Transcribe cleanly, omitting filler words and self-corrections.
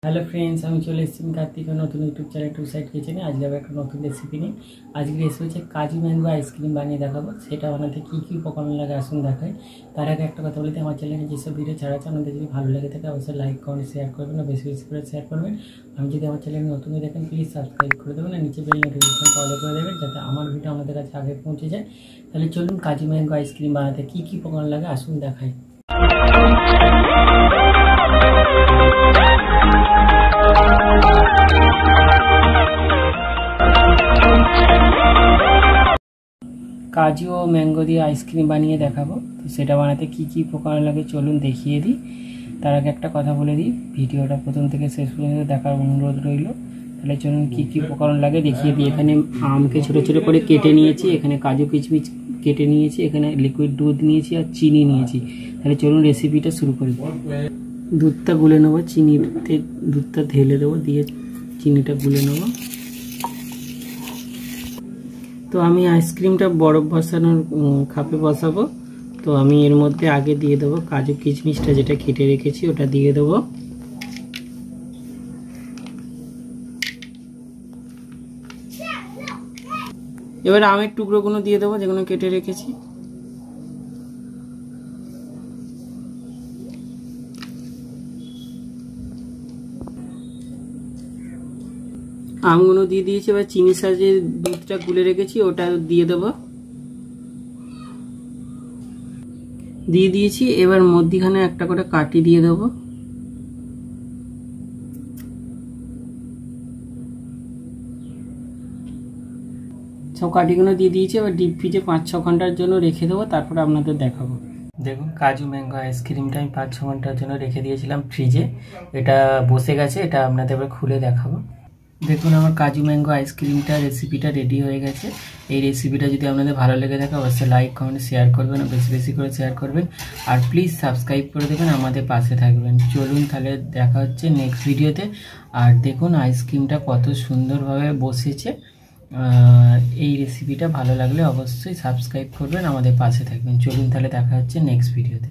Hello friends, আমি চলে এসেছি কার্তিক নতুন ইউটিউব চ্যানেল টু সাইড কিচেনে। আজকে আবার একটা নতুন রেসিপি নিই। আজকে রেসিপি হচ্ছে কাজু ম্যাঙ্গো আইসক্রিম বানিয়ে দেখাবো। সেটা বানাতে কী কী উপকরণ লাগে আসুন দেখাই। তার আগে একটা কথা বলতে, আমার চ্যানেলে যেসব ভিডিও ছাড়া আছে আমাদের যদি ভালো লেগে থাকে অবশ্যই লাইক কমেন্ট শেয়ার করবেন, বেশি বেশি করে শেয়ার করবেন। আমি যদি আমার চ্যানেলে নতুন হয়ে দেখেন প্লিজ সাবস্ক্রাইব করে দেবেন আর নিচে বেল নোটিফিকেশন অলে করে দেবেন, যাতে আমার ভিডিও আমাদের কাছে আগে পৌঁছে যায়। তাহলে চলুন কাজু ম্যাঙ্গো আইসক্রিম বানাতে কী কী উপকরণ লাগে আসুন দেখাই। কাজু ও ম্যাঙ্গো দিয়ে আইসক্রিম বানিয়ে দেখাবো। তো সেটা বানাতে কী কী উপকরণ লাগে চলুন দেখিয়ে দিই। তার আগে একটা কথা বলে দিই, ভিডিওটা প্রথম থেকে শেষ পর্যন্ত দেখার অনুরোধ রইল। তাহলে চলুন কী কী উপকরণ লাগে দেখিয়ে দিই। এখানে আমকে ছোটো ছোটো করে কেটে নিয়েছি, এখানে কাজু কিশমিশ কেটে নিয়েছি, এখানে লিকুইড দুধ নিয়েছি আর চিনি নিয়েছি। তাহলে চলুন রেসিপিটা শুরু করি। দুধটা গুলে নেবো, চিনিতে দুধটা ঢেলে দেবো, দিয়ে চিনিটা গুলে নেবো। তো আমি আইসক্রিমটা বরফ বসানোর কাপে বসাবো। তো আমি এর মধ্যে আগে দিয়ে দেবো কাজু কিশমিশটা, যেটা কেটে রেখেছি ওটা দিয়ে দেবো। এবার আমের টুকরোগুলো দিয়ে দেবো, যেগুলো কেটে রেখেছি। আমগুলো দিয়ে দিয়েছি। এবার চিনির সাথে দুধটা গুলে রেখেছি ওটা দিয়ে দেবো, দিয়ে দিয়েছি। এবার মধ্যিখানে একটা করে কাঠি দিয়ে দেবো। সব কাঠিগুলো দিয়ে দিয়েছি। এবার ডিপ ফ্রিজে 5-6 ঘন্টার জন্য রেখে দেবো, তারপরে আপনাদের দেখাবো। দেখুন কাজু ম্যাঙ্গো আইসক্রিমটা আমি 5-6 ঘন্টার জন্য রেখে দিয়েছিলাম ফ্রিজে। এটা বসে গেছে, এটা আপনাদের এবার খুলে দেখাবো। দেখুন আমার কাজু ম্যাঙ্গো আইসক্রিমটা রেসিপিটা রেডি হয়ে গেছে। এই রেসিপিটা যদি আপনাদের ভালো লেগে থাকে অবশ্যই লাইক কমেন্ট শেয়ার করবেন, বেশি বেশি করে শেয়ার করবেন। আর প্লিজ সাবস্ক্রাইব করে দেবেন, আমাদের পাশে থাকবেন। চলুন তাহলে দেখা হচ্ছে নেক্সট ভিডিওতে। আর দেখুন আইসক্রিমটা কত সুন্দরভাবে বসেছে। এই রেসিপিটা ভালো লাগলে অবশ্যই সাবস্ক্রাইব করবেন, আমাদের পাশে থাকবেন। চলুন তাহলে দেখা হচ্ছে নেক্সট ভিডিওতে।